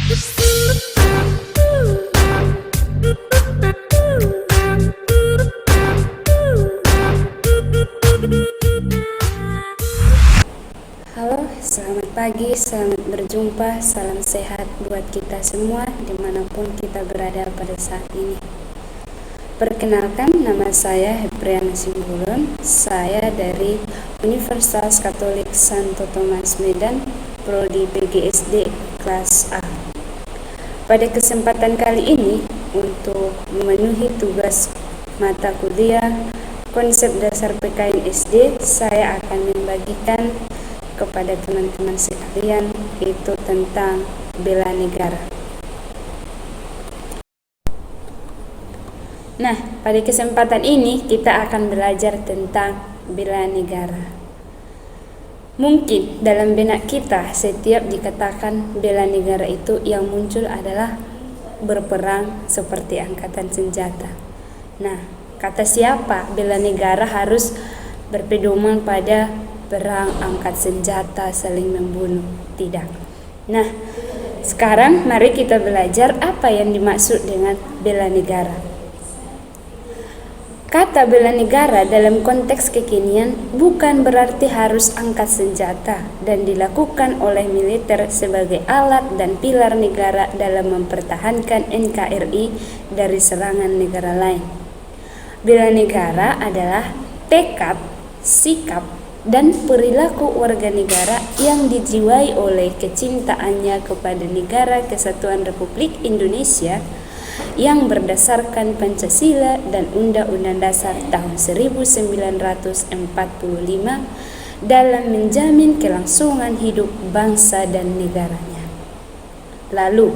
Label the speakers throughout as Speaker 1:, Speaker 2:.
Speaker 1: Halo, selamat pagi, selamat berjumpa, salam sehat buat kita semua dimanapun kita berada pada saat ini. Perkenalkan, nama saya Hepriana Simbulun, saya dari Universitas Katolik Santo Thomas Medan, Prodi PGSD kelas A. Pada kesempatan kali ini, untuk memenuhi tugas mata kuliah konsep dasar PKN SD, saya akan membagikan kepada teman-teman sekalian itu tentang bela negara. Nah, pada kesempatan ini kita akan belajar tentang bela negara. Mungkin dalam benak kita setiap dikatakan bela negara itu yang muncul adalah berperang seperti angkatan senjata. Nah, kata siapa bela negara harus berpedoman pada perang angkat senjata saling membunuh? Tidak. Nah, sekarang mari kita belajar apa yang dimaksud dengan bela negara. Kata bela negara dalam konteks kekinian bukan berarti harus angkat senjata dan dilakukan oleh militer sebagai alat dan pilar negara dalam mempertahankan NKRI dari serangan negara lain. Bela negara adalah tekad, sikap, dan perilaku warga negara yang dijiwai oleh kecintaannya kepada Negara Kesatuan Republik Indonesia yang berdasarkan Pancasila dan Undang-Undang Dasar tahun 1945 dalam menjamin kelangsungan hidup bangsa dan negaranya. Lalu,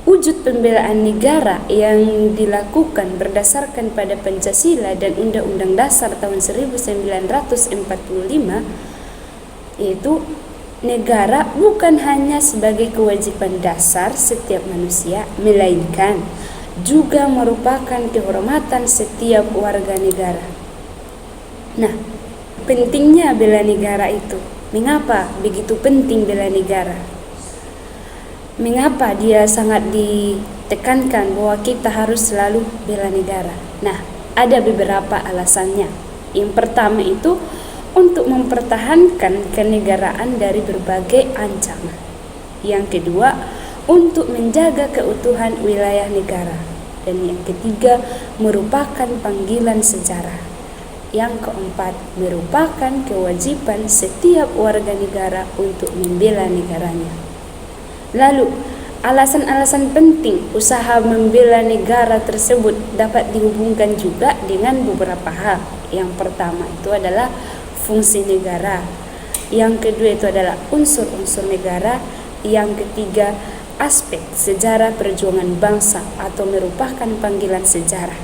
Speaker 1: wujud pembelaan negara yang dilakukan berdasarkan pada Pancasila dan Undang-Undang Dasar tahun 1945 yaitu negara bukan hanya sebagai kewajiban dasar setiap manusia, melainkan juga merupakan kehormatan setiap warga negara. Nah, pentingnya bela negara itu. Mengapa begitu penting bela negara? Mengapa dia sangat ditekankan bahwa kita harus selalu bela negara? Nah, ada beberapa alasannya. Yang pertama itu untuk mempertahankan kenegaraan dari berbagai ancaman. Yang kedua, untuk menjaga keutuhan wilayah negara. Dan yang ketiga, merupakan panggilan sejarah. Yang keempat, merupakan kewajiban setiap warga negara untuk membela negaranya. Lalu, alasan-alasan penting usaha membela negara tersebut dapat dihubungkan juga dengan beberapa hal. Yang pertama itu adalah fungsi negara. Yang kedua itu adalah unsur-unsur negara. Yang ketiga, aspek sejarah perjuangan bangsa atau merupakan panggilan sejarah.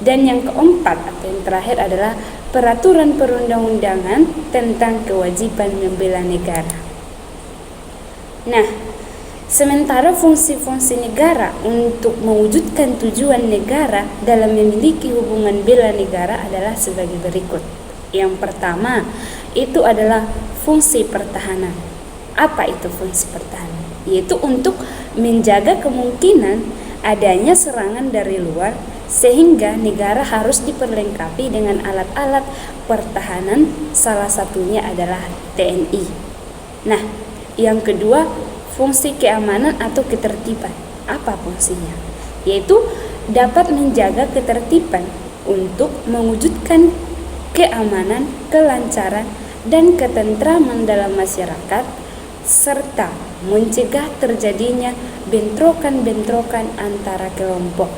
Speaker 1: Dan yang keempat atau yang terakhir adalah peraturan perundang-undangan tentang kewajiban membela negara. Nah, sementara fungsi-fungsi negara untuk mewujudkan tujuan negara dalam memiliki hubungan bela negara adalah sebagai berikut. Yang pertama, itu adalah fungsi pertahanan. Apa itu fungsi pertahanan? Yaitu untuk menjaga kemungkinan adanya serangan dari luar sehingga negara harus diperlengkapi dengan alat-alat pertahanan, salah satunya adalah TNI. Nah, yang kedua, fungsi keamanan atau ketertiban. Apa fungsinya? Yaitu dapat menjaga ketertiban untuk mewujudkan keamanan, kelancaran, dan ketentraman dalam masyarakat serta mencegah terjadinya bentrokan-bentrokan antara kelompok.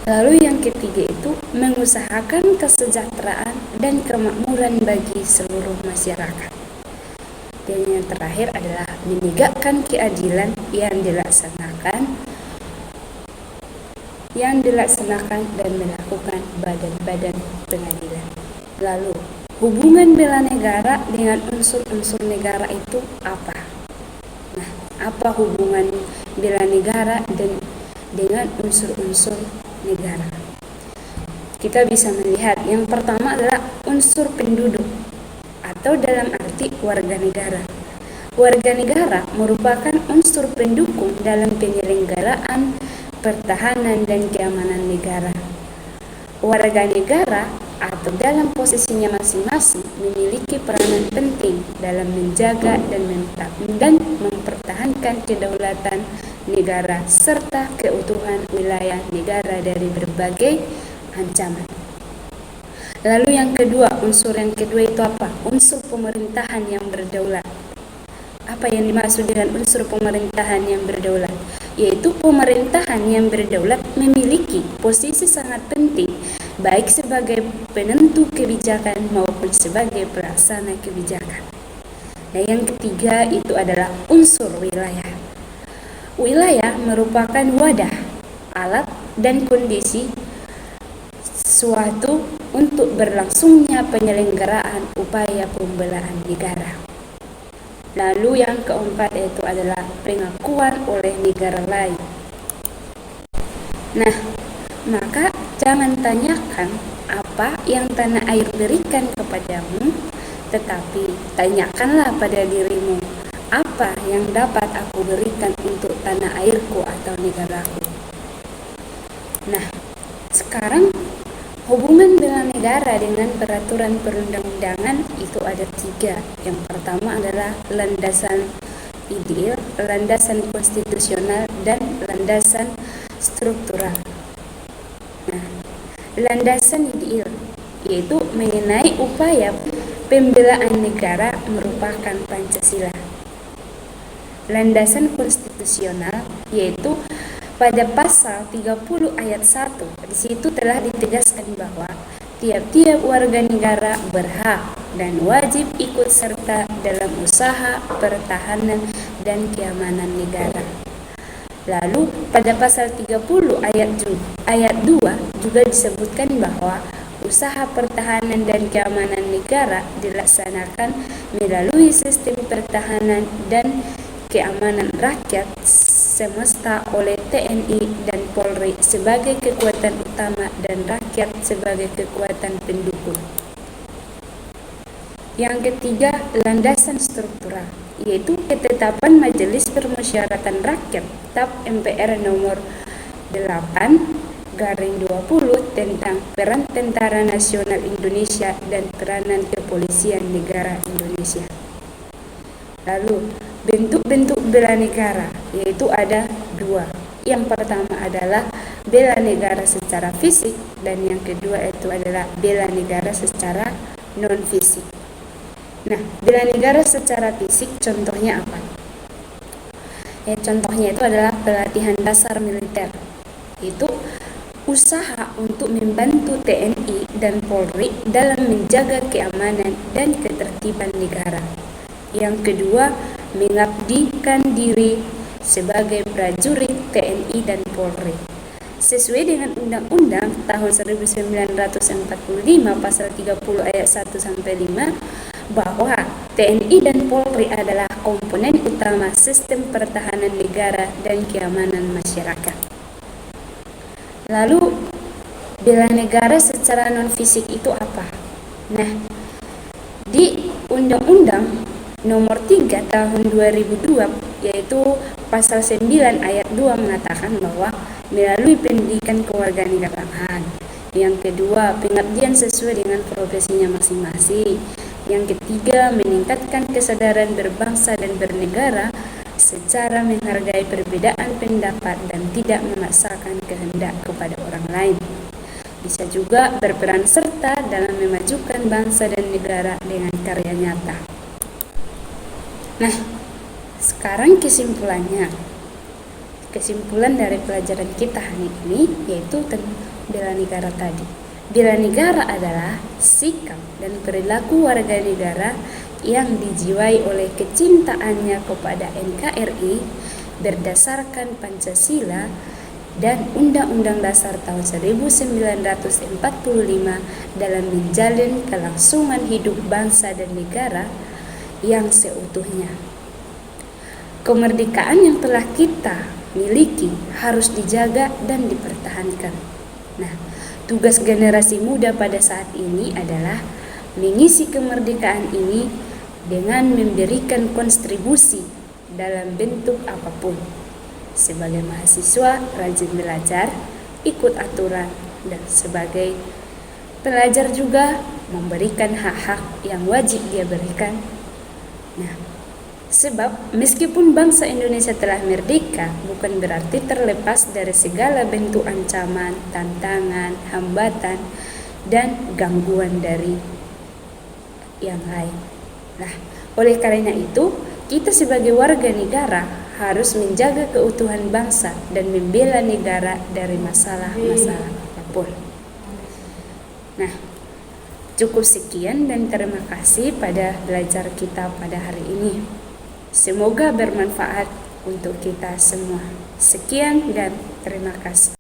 Speaker 1: Lalu yang ketiga itu mengusahakan kesejahteraan dan kemakmuran bagi seluruh masyarakat. Dan yang terakhir adalah menegakkan keadilan yang dilaksanakan dan melakukan badan-badan pengadilan. Lalu, hubungan bela negara dengan unsur-unsur negara itu apa? Nah, apa hubungan bela negara dengan unsur-unsur negara? Kita bisa melihat yang pertama adalah unsur penduduk atau dalam arti warga negara. Warga negara merupakan unsur pendukung dalam penyelenggaraan pertahanan dan keamanan negara. Warga negara atau dalam posisinya masing-masing memiliki peranan penting dalam menjaga dan mempertahankan kedaulatan negara serta keutuhan wilayah negara dari berbagai ancaman. Lalu unsur yang kedua itu apa? Unsur pemerintahan yang berdaulat. Apa yang dimaksud dengan unsur pemerintahan yang berdaulat? Yaitu pemerintahan yang berdaulat memiliki posisi sangat penting baik sebagai penentu kebijakan maupun sebagai pelaksana kebijakan. Nah, yang ketiga itu adalah unsur wilayah. Wilayah merupakan wadah, alat, dan kondisi suatu untuk berlangsungnya penyelenggaraan upaya pembelaan negara. Lalu yang keempat itu adalah pengakuan oleh negara lain. Nah, maka jangan tanyakan apa yang tanah air berikan kepadamu, tetapi tanyakanlah pada dirimu, apa yang dapat aku berikan untuk tanah airku atau negaraku. Nah, sekarang hubungan bela negara dengan peraturan perundang-undangan itu ada 3. Yang pertama adalah landasan ideal, landasan konstitusional, dan landasan struktural. Nah, landasan ideal yaitu mengenai upaya pembelaan negara merupakan Pancasila. Landasan konstitusional yaitu pada pasal 30 ayat 1, di situ telah ditegaskan bahwa tiap-tiap warga negara berhak dan wajib ikut serta dalam usaha pertahanan dan keamanan negara. Lalu pada pasal 30 ayat 2 juga disebutkan bahwa usaha pertahanan dan keamanan negara dilaksanakan melalui sistem pertahanan dan keamanan rakyat semesta oleh TNI dan Polri sebagai kekuatan utama dan rakyat sebagai kekuatan pendukung. Yang ketiga, landasan struktural, yaitu ketetapan Majelis Permusyawaratan Rakyat TAP MPR nomor 8/20 tentang peran Tentara Nasional Indonesia dan peranan Kepolisian Negara Indonesia. Lalu bentuk-bentuk bela negara yaitu ada 2. Yang pertama adalah bela negara secara fisik dan yang kedua itu adalah bela negara secara non fisik. Nah, bela negara secara fisik contohnya apa? Contohnya itu adalah pelatihan dasar militer. Itu usaha untuk membantu TNI dan Polri dalam menjaga keamanan dan ketertiban negara. Yang kedua, mengabdikan diri sebagai prajurit TNI dan Polri. Sesuai dengan Undang-Undang tahun 1945 pasal 30 ayat 1-5 bahwa TNI dan Polri adalah komponen utama sistem pertahanan negara dan keamanan masyarakat. Lalu, bela negara secara non-fisik itu apa? Nah, di Undang-Undang Nomor 3 tahun 2002 yaitu pasal 9 ayat 2 mengatakan bahwa melalui pendidikan kewarganegaraan. Yang kedua, pengabdian sesuai dengan profesinya masing-masing. Yang ketiga, meningkatkan kesadaran berbangsa dan bernegara secara menghargai perbedaan pendapat dan tidak memaksakan kehendak kepada orang lain. Bisa juga berperan serta dalam memajukan bangsa dan negara dengan karya nyata. Nah, sekarang kesimpulan dari pelajaran kita hari ini yaitu tentang bela negara tadi. Bela negara adalah sikap dan perilaku warga negara yang dijiwai oleh kecintaannya kepada NKRI berdasarkan Pancasila dan Undang-Undang Dasar tahun 1945 dalam menjalin kelangsungan hidup bangsa dan negara yang seutuhnya. Kemerdekaan yang telah kita miliki harus dijaga dan dipertahankan. Nah, tugas generasi muda pada saat ini adalah mengisi kemerdekaan ini dengan memberikan kontribusi dalam bentuk apapun. Sebagai mahasiswa rajin belajar, ikut aturan, dan sebagai pelajar juga memberikan hak-hak yang wajib dia berikan. Nah, sebab meskipun bangsa Indonesia telah merdeka, bukan berarti terlepas dari segala bentuk ancaman, tantangan, hambatan, dan gangguan dari yang lain. Nah, oleh karena itu, kita sebagai warga negara harus menjaga keutuhan bangsa dan membela negara dari masalah-masalah apapun. Nah, cukup sekian dan terima kasih pada belajar kita pada hari ini. Semoga bermanfaat untuk kita semua. Sekian dan terima kasih.